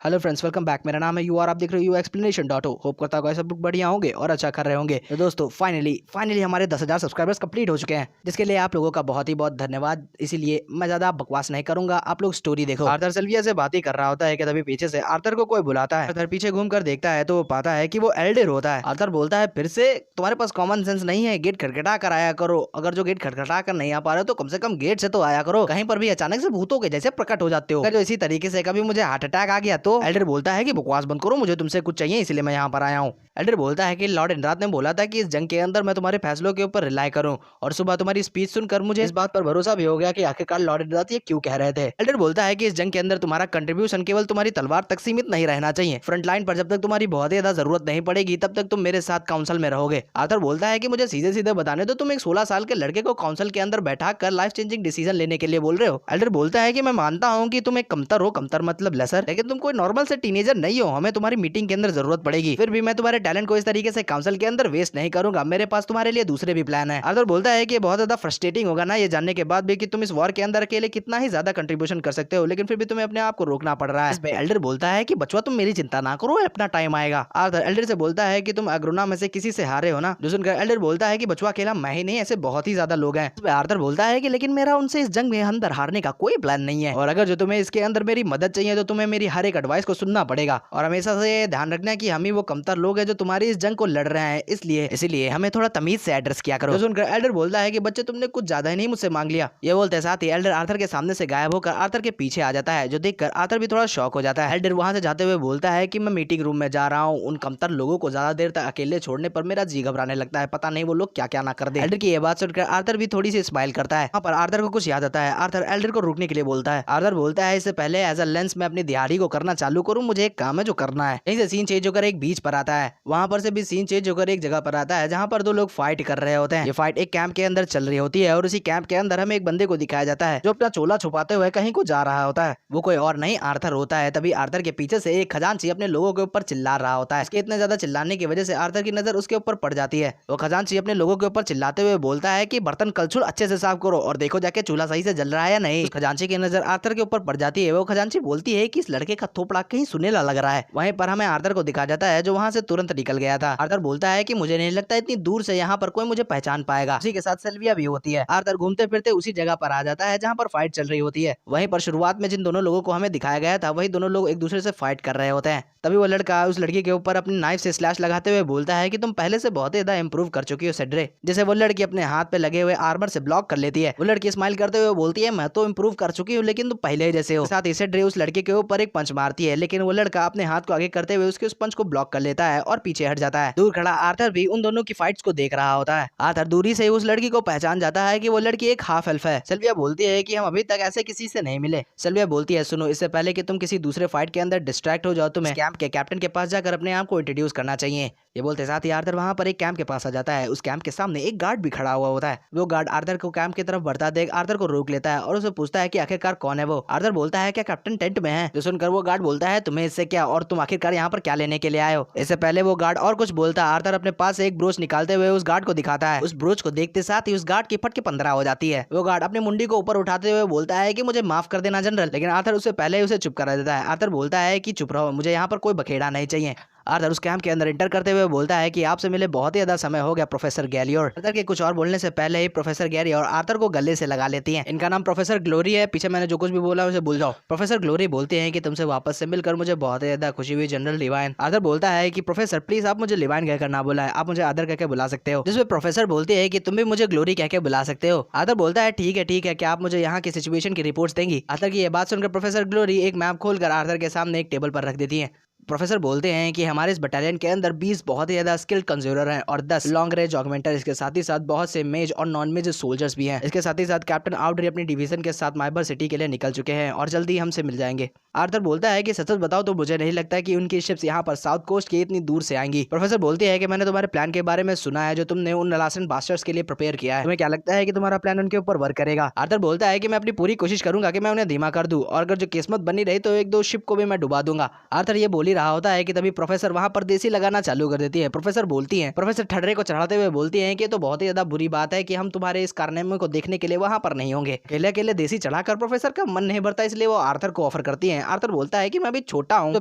Hello friends, welcome back. मेरा नाम है यू और आप देख रहे हो you explanation dot O. Hope करता हूँ सब लोग बढ़िया होंगे और अच्छा कर रहे होंगे। तो दोस्तों फाइनली हमारे 10,000 सब्सक्राइबर्स कंप्लीट हो चुके हैं, जिसके लिए आप लोगों का बहुत ही बहुत धन्यवाद। इसीलिए मैं ज्यादा बकवास नहीं करूंगा, आप लोग स्टोरी देखो। आर्थर सिल्विया से बात ही कर रहा होता है कि तभी पीछे से आर्थर को कोई बुलाता है। आर्थर पीछे घूम कर देखता है तो वो पाता है कि वो एल्डर होता है। आर्थर बोलता है, फिर से तुम्हारे पास कॉमन सेंस नहीं है, गेट खटखटा कर आया करो। अगर जो गेट खटखटा कर नहीं आ पा रहे हो तो कम से कम गेट से तो आया करो। कहीं पर भी अचानक से भूतों के जैसे प्रकट हो जाते हो। अगर जो इसी तरीके से कभी मुझे हार्ट अटैक आ गया तो एल्डर बोलता है कि बकवास बंद करो, मुझे तुमसे कुछ चाहिए इसलिए मैं यहाँ पर आया हूँ। एल्डर बोलता है कि लॉर्ड इंद्राथ ने बोला था कि इस जंग के अंदर मैं तुम्हारे फैसलों के ऊपर रिलाई करूं, और सुबह तुम्हारी स्पीच सुनकर मुझे इस बात पर भरोसा भी हो गया कि आखिरकार लॉर्ड इंद्राथ ये क्यों कह रहे थे। एल्डर बोलता है कि इस जंग के अंदर तुम्हारा कंट्रीब्यूशन केवल तुम्हारी तलवार तक सीमित नहीं रहना चाहिए। फ्रंट लाइन पर जब तक तुम्हारी बहुत ज्यादा जरूरत नहीं पड़ेगी तब तक तुम मेरे साथ काउंसिल में रहोगे। आर्थर बोलता है कि मुझे सीधे सीधे बताने दो, तुम एक 16 साल के लड़के को काउंसिल के अंदर बैठा कर लाइफ चेंजिंग डिसीजन लेने के लिए बोल रहे हो। एल्डर बोलता है कि मैं मानता हूँ कि तुम एक कमतर हो, कमतर मतलब लेसर, लेकिन तुम कोई नॉर्मल से टीनेजर नहीं हो। हमें तुम्हारी मीटिंग के अंदर जरूरत पड़ेगी, फिर भी मैं तुम्हारे टैलेंट को इस तरीके से काउंसिल के अंदर वेस्ट नहीं करूंगा। मेरे पास तुम्हारे लिए दूसरे भी प्लान है। आर्थर बोलता है कि बहुत ज्यादा फ्रस्ट्रेटिंग होगा ना ये जानने के बाद भी कि तुम इस वॉर के अंदर अकेले कितना ही ज्यादा कंट्रीब्यूशन कर सकते हो, लेकिन फिर भी तुम्हें अपने आप को रोकना पड़ रहा है। इस पे एल्डर बोलता है कि बचवा तुम मेरी चिंता ना करो, अपना टाइम आएगा। आर्थर एल्डर से बोलता है कि तुम अग्रोना में से किसी से हारे हो ना, जो सुनकर एल्डर बोलता है कि बचवा अकेला मैं ही नहीं, ऐसे बहुत ही ज्यादा लोग हैं। इस पे आर्थर बोलता है कि लेकिन मेरा उनसे इस जंग में अंदर हारने का कोई प्लान नहीं है, और अगर जो तुम्हें इसके अंदर मेरी मदद चाहिए तो तुम्हें मेरी हर एक एडवाइस को सुनना पड़ेगा, और हमेशा से ध्यान रखना कि हम ही वो कमतर लोग हैं जो तुम्हारी इस जंग को लड़ रहे हैं, इसीलिए हमें थोड़ा तमीज से एड्रेस किया करो। जो सुनकर एल्डर बोलता है कि बच्चे तुमने कुछ ज्यादा ही नहीं मुझसे मांग लिया। ये बोलते साथ ही एल्डर आर्थर के सामने से गायब होकर आर्थर के पीछे आ जाता है, जो देखकर आर्थर भी थोड़ा शॉक हो जाता है। एल्डर वहां से जाते हुए बोलता है कि मैं मीटिंग रूम में जा रहा हूँ, उन कमतर लोगों को ज्यादा देर तक अकेले छोड़ने पर मेरा जी घबराने लगता है, पता नहीं वो लोग क्या क्या ना कर दे। एल्डर की ये बात सुनकर आर्थर भी थोड़ी सी स्माइल करता है। वहाँ पर आर्थर को कुछ याद आता है। आर्थर एल्डर को रुकने के लिए बोलता है। आर्थर बोलता है, इससे पहले एज अ लेंस मैं अपनी दिहाड़ी को करना चालू करूँ, मुझे एक काम है जो करना है। यहीं से सीन चेंज होकर एक बीच पर आता है, वहां पर से भी सीन चेंज होकर एक जगह पर आता है जहाँ पर दो लोग फाइट कर रहे होते हैं। ये फाइट एक कैंप के अंदर चल रही होती है, और उसी कैंप के अंदर हमें एक बंदे को दिखाया जाता है जो अपना चोला छुपाते हुए कहीं को जा रहा होता है। वो कोई और नहीं आर्थर होता है। तभी आर्थर के पीछे से एक खजांची अपने लोगों के ऊपर चिल्ला रहा होता है। इसके इतने ज्यादा चिल्लाने की वजह से आर्थर की नजर उसके ऊपर पड़ जाती है। वो खजांची अपने लोगों के ऊपर चिल्लाते हुए बोलता है कि बर्तन कलछुल अच्छे से साफ करो और देखो जाके चूल्हा सही से जल रहा है या नहीं। खजांची की नजर आर्थर के ऊपर पड़ जाती है। वो खजांची बोलती है कि इस लड़के का थोपड़ा कहीं सुनेला लग रहा है। वहीं पर हमें आर्थर को दिखा जाता है जो वहां से तुरंत निकल गया था। आर्थर बोलता है कि मुझे नहीं लगता इतनी दूर से यहाँ पर कोई मुझे पहचान पाएगा। उसी के साथ सिल्विया भी होती है। आर्थर घूमते फिरते उसी जगह पर आ जाता है जहाँ पर फाइट चल रही होती है। वहीं पर शुरुआत में जिन दोनों लोगों को हमें दिखाया गया था वही दोनों लोग एक दूसरे से फाइट कर रहे होते हैं। तभी वो लड़का उस लड़की के ऊपर अपनी नाइफ से स्लैश लगाते हुए बोलता है कि तुम पहले से बहुत ज्यादा इंप्रूव कर चुकी हो सेड्रे। जैसे वो लड़की अपने हाथ पे लगे हुए आर्मर से ब्लॉक कर लेती है। वो लड़की स्माइल करते हुए बोलती है, मैं तो इंप्रूव कर चुकी हूँ लेकिन तुम पहले जैसे हो। साथ ही सेड्रे उस लड़के के ऊपर एक पंच मारती है, लेकिन वो लड़का अपने हाथ को आगे करते हुए उसके उस पंच को ब्लॉक कर लेता है और पीछे हट जाता है। दूर खड़ा आर्थर भी उन दोनों की फाइट्स को देख रहा होता है। आर्थर दूरी से उस लड़की को पहचान जाता है कि वो लड़की एक हाफ एल्फ है। सिल्विया बोलती है कि हम अभी तक ऐसे किसी से नहीं मिले। सिल्विया बोलती है, सुनो, इससे पहले कि तुम किसी दूसरे फाइट के अंदर डिस्ट्रैक्ट हो जाओ, तुम्हें कैंप के कैप्टन के पास जाकर अपने आप को इंट्रोड्यूस करना चाहिए। ये बोलते साथ ही आर्थर वहां पर एक कैंप के पास आ जाता है। उस कैंप के सामने एक गार्ड भी खड़ा हुआ होता है। वो गार्ड आर्थर को कैंप की तरफ बढ़ता देख आर्थर को रोक लेता है और उसे पूछता है कि आखिरकार कौन है वो। आर्थर बोलता है, क्या कैप्टन टेंट में है? जो सुनकर वो गार्ड बोलता है, तुम्हें इससे क्या, और तुम आखिरकार यहाँ पर क्या लेने के लिए आए हो? इससे पहले वो गार्ड और कुछ बोलता है, आर्थर अपने पास से एक ब्रोच निकालते हुए उस गार्ड को दिखाता है। उस ब्रोच को देखते साथ ही उस गार्ड की फट के 15 हो जाती है। वो गार्ड अपनी मुंडी को ऊपर उठाते हुए बोलता है कि मुझे माफ कर देना जनरल, लेकिन आर्थर उससे पहले उसे चुप करा देता है। आर्थर बोलता है कि चुप रहो, मुझे यहाँ पर कोई बखेड़ा नहीं चाहिए। आर्थर उस कैंप के अंदर एंटर करते हुए बोलता है कि आपसे मिले बहुत ही ज्यादा समय हो गया प्रोफेसर गैलियोर। आर्थर के कुछ और बोलने से पहले ही प्रोफेसर गैरी और आर्थर को गले से लगा लेती हैं। इनका नाम प्रोफेसर ग्लोरी है। पीछे मैंने जो कुछ भी बोला उसे भूल जाओ। प्रोफेसर ग्लोरी बोलते हैं कि तुमसे वापस से मिलकर मुझे बहुत ही ज्यादा खुशी हुई जनरल लिवाइन। आर्थर बोलता है कि प्रोफेसर प्लीज आप मुझे लिवाइन कहकर ना बुलाएं, आप मुझे आदर कहकर बुला सकते हो। जिसमें प्रोफेसर बोलते हैं कि तुम भी मुझे ग्लोरी कहकर बुला सकते हो। आर्थर बोलता है, ठीक है, क्या आप मुझे यहाँ की सिचुएशन की रिपोर्ट्स देंगी? आर्थर की ये बात सुनकर प्रोफेसर ग्लोरी एक मैप खोलकर आर्थर के सामने एक टेबल पर रख देती है। प्रोफेसर बोलते हैं कि हमारे इस बटालियन के अंदर 20 बहुत ही ज्यादा स्किल्ड कंज्यूरर हैं और 10 लॉन्ग रेंज ऑगमेंटर, इसके साथ ही साथ बहुत से मेज और नॉन मेज सोल्जर्स भी हैं। इसके साथ ही साथ कैप्टन आउडरी अपनी डिवीजन के साथ माइबर सिटी के लिए निकल चुके हैं और जल्दी हमसे मिल जाएंगे। आर्थर बोलता है कि सच बताओ तो मुझे नहीं लगता कि उनकी शिप्स यहाँ पर साउथ कोस्ट की इतनी दूर से आएंगी। प्रोफेसर बोलते हैं कि मैंने तुम्हारे प्लान के बारे में सुना है जो तुमने उन नलासन बास्टर्स के लिए प्रिपेयर किया है। तुम्हें क्या लगता है कि तुम्हारा प्लान उनके ऊपर वर्क करेगा? आर्थर बोलता है कि मैं अपनी पूरी कोशिश करूंगा कि मैं उन्हें धीमा कर दूं, और अगर जो किस्मत बनी रही तो एक दो शिप को भी मैं डुबा दूंगा। आर्थर ये बोल ही रहा होता है कि तभी प्रोफेसर वहाँ पर देसी लगाना चालू कर देती है। प्रोफेसर बोलती है, प्रोफेसर ठर्रे को चढ़ाते हुए बोलती है कि तो बहुत ही ज्यादा बुरी बात है कि हम तुम्हारे इस कारनामे को देखने के लिए वहाँ पर नहीं होंगे। अकेले अकेले देसी चढ़ाकर प्रोफेसर का मन नहीं भरता, इसलिए वो आर्थर को ऑफर करती है। आर्थर बोलता है कि मैं अभी छोटा हूँ। तो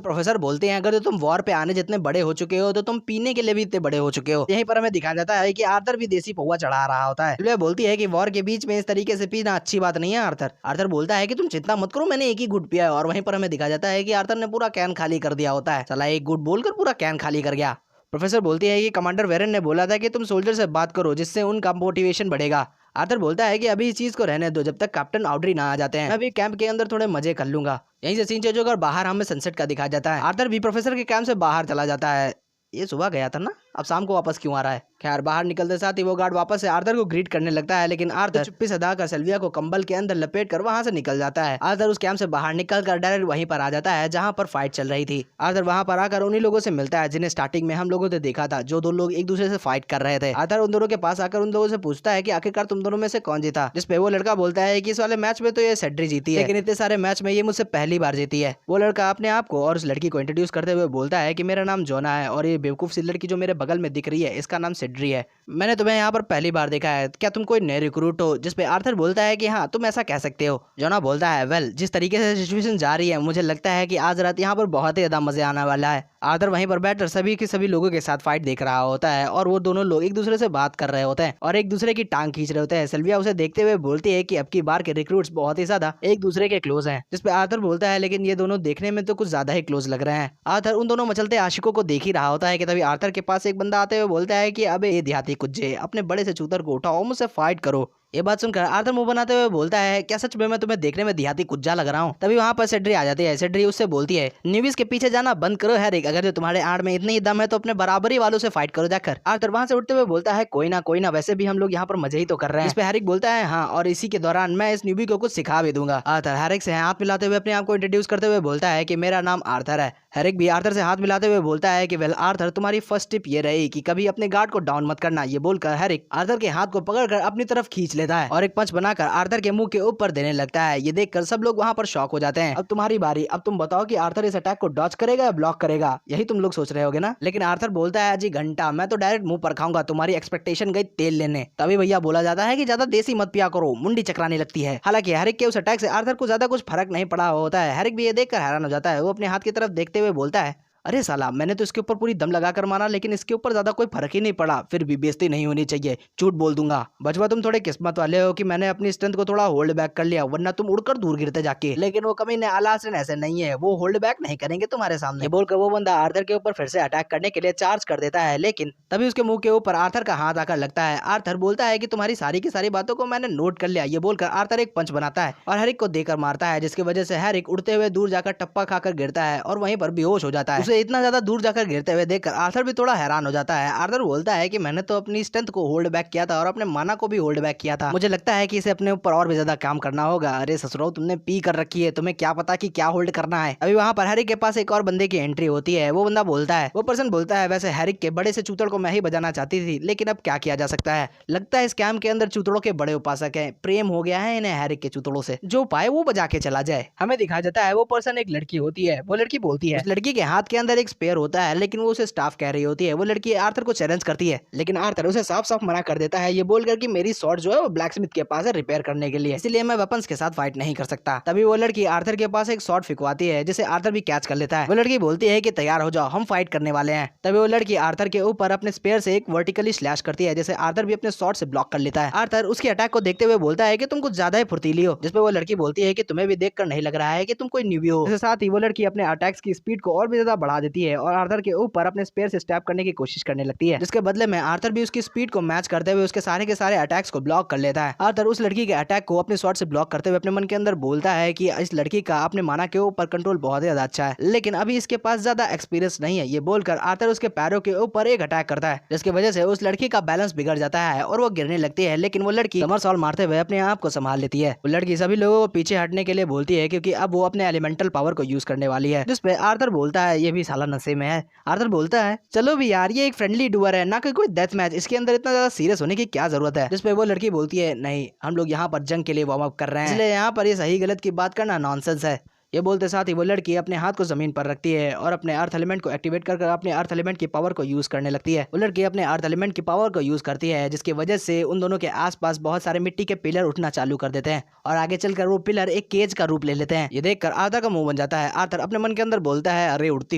प्रोफेसर बोलते हैं, अगर तो तुम वॉर पे आने जितने बड़े हो चुके हो तो तुम पीने के लिए भी इतने बड़े हो चुके हो। यहीं पर हमें दिखाया जाता है कि आर्थर भी देसी पौवा चढ़ा रहा होता है। सिल्विया बोलती है कि वॉर के बीच में इस तरीके से पीना अच्छी बात नहीं है आर्थर। आर्थर बोलता है कि तुम चिंता मत करो, मैंने एक ही गुट पिया है। और वहीं पर हमें दिखाया जाता है कि आर्थर ने पूरा कैन खाली कर दिया होता है। चला एक गुट बोलकर पूरा कैन खाली कर गया। प्रोफेसर बोलती है कि कमांडर वेरन ने बोला था कि तुम सोल्जर से बात करो जिससे उनका मोटिवेशन बढ़ेगा। आर्थर बोलता है कि अभी इस चीज को रहने दो जब तक कैप्टन आउड्री ना आ जाते हैं। मैं अभी कैंप के अंदर थोड़े मजे कर लूंगा। यहीं से सीन चेंज होकर बाहर हमें सनसेट का दिखाया जाता है। आर्थर भी प्रोफेसर के कैंप से बाहर चला जाता है। ये सुबह गया था ना, अब शाम को वापस क्यों आ रहा है। खैर बाहर निकलते साथ ही वो गार्ड वापस से आर्थर को ग्रीट करने लगता है, लेकिन आर्थर चुप्पी से दाकर सिल्विया को कंबल के अंदर लपेट कर वहां से निकल जाता है। आर्थर उस कैंप से बाहर निकल कर डायरेक्ट वहीं पर आ जाता है जहां पर फाइट चल रही थी। आर्थर वहां पर आकर उन्हीं लोगों से मिलता है जिन्हें स्टार्टिंग में हम लोगों ने देखा था, जो दो लोग एक दूसरे से फाइट कर रहे थे। आर्थर उन दोनों के पास आकर उन लोगों से पूछता है कि आखिरकार तुम दोनों में से कौन जीता, जिसपे वो लड़का बोलता है कि इस वाले मैच में तो ये सेड्री जीती है, लेकिन इतने सारे मैच में ये मुझसे पहली बार जीती है। वो लड़का अपने आप को और उस लड़की को इंट्रोड्यूस करते हुए बोलता है कि मेरा नाम जोना है और ये बेवकूफ सी लड़की जो मेरे बगल में दिख रही है इसका नाम सेड्री है। मैंने तुम्हें यहाँ पर पहली बार देखा है, क्या तुम कोई नए रिक्रूट हो। जिसपे आर्थर बोलता है कि हाँ तुम ऐसा कह सकते हो। जोना बोलता है, वेल जिस तरीके से सिचुएशन जा रही है मुझे लगता है कि आज रात यहाँ पर बहुत ही ज्यादा मजे आने वाला है। आर्थर वहीं पर बैठकर सभी के सभी लोगों के साथ फाइट देख रहा होता है और वो दोनों लोग एक दूसरे से बात कर रहे होते हैं और एक दूसरे की टांग खींच रहे होते हैं। सिल्विया उसे देखते हुए बोलती है कि अब की बार के रिक्रूट्स बहुत ही ज्यादा एक दूसरे के क्लोज हैं। जिसपे आर्थर बोलता है, लेकिन ये दोनों देखने में तो कुछ ज्यादा ही क्लोज लग रहे हैं। आर्थर उन दोनों मचलते आशिकों को देख ही रहा होता है कि तभी आर्थर के पास एक बंदा आते हुए बोलता है कि अबे ये देहाती कुज्जे, अपने बड़े से चूतर को उठाओ, मुझसे फाइट करो। ये बात सुनकर आर्थर मुंह बनाते हुए बोलता है, क्या सच में मैं तुम्हें देखने में देहाती कुज्जा लग रहा हूँ। तभी वहाँ पर सेड्री आ जाती है। सेड्री उससे बोलती है, न्यूबीज के पीछे जाना बंद करो हैरिक, अगर जो तुम्हारे आड़ में इतनी ही दम है तो अपने बराबरी वालों से फाइट करो जाकर। आर्थर वहाँ से उठते हुए बोलता है, कोई ना वैसे भी हम लोग यहाँ पर मजे ही तो कर रहे हैं। इस पे हैरिक बोलता है, हाँ और इसी के दौरान मैं इस न्यूबी को कुछ सिखा भी दूंगा। आर्थर हैरिक से हाथ मिलाते हुए अपने आप को इंट्रोड्यूस करते हुए बोलता है कि मेरा नाम आर्थर है। हैरिक भी आर्थर से हाथ मिलाते हुए बोलता है कि वेल आर्थर तुम्हारी फर्स्ट टिप ये रही कि कभी अपने गार्ड को डाउन मत करना। ये बोलकर हैरिक आर्थर के हाथ को पकड़कर अपनी तरफ खींच लेता है और एक पंच बनाकर आर्थर के मुंह के ऊपर देने लगता है। ये देखकर सब लोग वहां पर शॉक हो जाते हैं। अब तुम्हारी बारी, अब तुम बताओ कि आर्थर इस अटैक को डॉज करेगा या ब्लॉक करेगा, यही तुम लोग सोच रहे होगे ना। लेकिन आर्थर बोलता है, अजी घंटा मैं तो डायरेक्ट मुंह पर खाऊंगा, तुम्हारी एक्सपेक्टेशन गई तेल लेने। तभी भैया बोला जाता है कि ज्यादा देसी मत पिया करो, मुंडी चकराने लगती है। हालांकि हैरिक के उस अटैक से आर्थर को ज्यादा कुछ फर्क नहीं पड़ा होता है। हैरिक भी ये देखकर हैरान हो जाता है। वो अपने हाथ की तरफ देखते हुए बोलता है, अरे साला मैंने तो इसके ऊपर पूरी दम लगाकर मारा लेकिन इसके ऊपर ज्यादा कोई फर्क ही नहीं पड़ा, फिर भी बेइज्जती नहीं होनी चाहिए, झूठ बोल दूंगा। बचवा तुम थोड़े किस्मत वाले हो कि मैंने अपनी स्ट्रेंथ को थोड़ा होल्ड बैक कर लिया, वरना तुम उड़कर दूर गिरते जाके। लेकिन वो कमीने आलासन ऐसे नहीं है, वो होल्ड बैक नहीं करेंगे तुम्हारे सामने। बोलकर वो बंदा आर्थर के ऊपर फिर से अटैक करने के लिए चार्ज कर देता है, लेकिन तभी उसके मुंह के ऊपर आर्थर का हाथ आकर लगता है। आर्थर बोलता है कि तुम्हारी सारी की सारी बातों को मैंने नोट कर लिया। ये बोलकर आर्थर एक पंच बनाता है और हैरिक को देकर मारता है, जिसकी वजह से हैरिक उड़ते हुए दूर जाकर टप्पा खाकर गिरता है और वहीं पर बेहोश हो जाता है। उसे इतना ज्यादा दूर जाकर गिरते हुए देखकर आर्थर भी थोड़ा हैरान हो जाता है। आर्थर बोलता है कि मैंने तो अपनी स्ट्रेंथ को होल्ड बैक किया था और अपने माना को भी होल्ड बैक किया था, मुझे लगता है कि इसे अपने ऊपर और भी ज्यादा काम करना होगा। अरे ससुरो तुमने पी कर रखी है, तुम्हें क्या पता कि क्या होल्ड करना है। अभी वहाँ पर हैरिक के पास एक और बंदे की एंट्री होती है। वो बंदा बोलता है, वो पर्सन बोलता है, वैसे हैरिक के बड़े से चूतड़ को मैं ही बजाना चाहती थी, लेकिन अब क्या किया जा सकता है, लगता है इस कैंप के अंदर चूतड़ों के बड़े उपासक हैं, प्रेम हो गया है इन्हें हैरिक के चूतड़ों से, जो पाए वो बजा के चला जाए। हमें दिखाया जाता है वो पर्सन एक लड़की होती है। वो लड़की बोलती है, उस लड़की के हाथ के अंदर एक स्पेयर होता है, लेकिन वो उसे स्टाफ कह रही होती है। वो लड़की आर्थर को चैलेंज करती है, लेकिन आर्थर उसे साफ साफ मना कर देता है, ये बोलकर कि मेरी स्वॉर्ड जो है वो ब्लैक स्मिथ के पास है रिपेयर करने के लिए, इसलिए मैं वेपन्स के साथ फाइट नहीं कर सकता। तभी वो लड़की आर्थर के पास एक शॉट फिकवाती है, जिसे आर्थर भी कैच कर लेता है। वो लड़की बोलती है कि तैयार हो जाओ, हम फाइट करने वाले हैं। तभी वो लड़की आर्थर के ऊपर अपने स्पेयर से एक वर्टिकली स्लैश करती है, जिसे आर्थर भी अपने शॉट से ब्लॉक कर लेता है। आर्थर उसके अटैक को देखते हुए बोलता है कि तुम कुछ ज्यादा ही फुर्तीली हो, जिसपे वो लड़की बोलती है कि तुम्हें भी देखकर नहीं लग रहा है कि तुम कोई न्यूबी हो। इसके साथ ही वो लड़की अपने अटैक्स की स्पीड को और भी ज्यादा बढ़ा देती है और आर्थर के ऊपर अपने स्पेयर से स्टैप करने की कोशिश करने लगती है, जिसके बदले में आर्थर भी उसकी स्पीड को मैच करते हुए उसके सारे के सारे अटैक्स को ब्लॉक कर लेता है। आर्थर उस लड़की के अटैक को अपने शॉट से ब्लॉक करते हुए अपने मन के अंदर बोलता है कि इस लड़की का अपने माना के ऊपर कंट्रोल बहुत ज्यादा अच्छा है, लेकिन अभी इसके पास ज्यादा एक्सपीरियंस नहीं है। ये बोलकर आर्थर उसके पैरों के ऊपर एक अटैक करता है, जिसकी वजह से उस लड़की का बैलेंस बिगड़ जाता है और वो गिरने लगती है, लेकिन वो लड़की समरसॉल्ट मारते हुए अपने आप को संभाल लेती है। वो लड़की सभी लोगों को पीछे हटने के लिए बोलती है, क्योंकि अब वो अपने एलिमेंटल पावर को यूज करने वाली है, जिसपे आर्थर बोलता है, ये भी साला नशे में है। आर्थर बोलता है, चलो भी यार ये एक फ्रेंडली डुअर है, ना कि कोई डेथ मैच, इसके अंदर इतना ज्यादा सीरियस होने की क्या जरूरत है। जिसपे वो लड़की बोलती है, नहीं हम लोग यहाँ पर जंग के लिए वार्म अप कर रहे हैं, इसलिए यहाँ पर ये सही गलत की बात करना नॉनसेंस है। ये बोलते साथ ही वो लड़की अपने हाथ को जमीन पर रखती है और अपने अर्थ एलिमेंट को एक्टिवेट कर अपने अर्थ एलिमेंट की पावर को यूज करने लगती है। वो लड़की अपने अर्थ एलिमेंट की पावर को यूज करती है, जिसकी वजह से उन दोनों के आसपास बहुत सारे मिट्टी के पिलर उठना चालू कर देते हैं और आगे चलकर वो पिलर एक केज का रूप ले लेते हैं। ये देखकर आर्थर का मुंह बन जाता है। आर्थर अपने मन के अंदर बोलता है, अरे उड़ती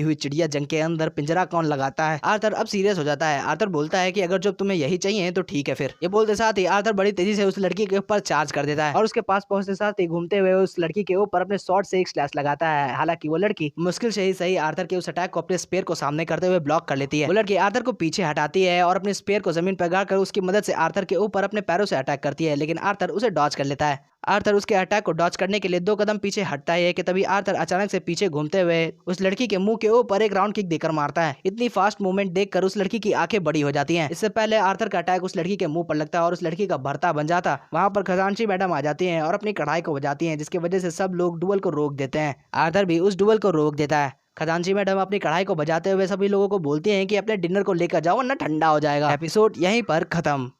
हुई चिड़िया जंग के अंदर पिंजरा कौन लगाता है। आर्थर अब सीरियस हो जाता है। आर्थर बोलता है कि अगर जब तुम्हें यही चाहिए तो ठीक है फिर। ये बोलते साथ ही आर्थर बड़ी तेजी से उस लड़की के ऊपर चार्ज कर देता है और उसके पास पहुंचते साथ ही घूमते हुए उस लड़की के ऊपर अपने शॉर्ट से एक स्लैश लगाता है। हालांकि वो लड़की मुश्किल से ही सही आर्थर के उस अटैक को अपने स्पेयर को सामने करते हुए ब्लॉक कर लेती है। वो लड़की आर्थर को पीछे हटाती है और अपने स्पेयर को जमीन पर गाड़कर उसकी मदद से आर्थर के ऊपर अपने पैरों से अटैक करती है, लेकिन आर्थर उसे डॉज कर लेता है। आर्थर उसके अटैक को डॉज करने के लिए 2 कदम पीछे हटता है कि तभी आर्थर अचानक से पीछे घूमते हुए उस लड़की के मुंह के ऊपर एक राउंड किक देकर मारता है। इतनी फास्ट मूवमेंट देखकर उस लड़की की आंखें बड़ी हो जाती हैं। इससे पहले आर्थर का अटैक उस लड़की के मुंह पर लगता है और उस लड़की का भरता बन जाता। वहां पर खजांची मैडम आ जाती हैं और अपनी कढ़ाई को बजाती हैं, जिसकी वजह से सब लोग डुअल को रोक देते हैं। आर्थर भी उस डुअल को रोक देता है। खजांची मैडम अपनी कढ़ाई को बजाते हुए सभी लोगों को बोलती हैं कि अपने डिनर को लेकर जाओ वरना ठंडा हो जाएगा। एपिसोड यहीं पर खत्म।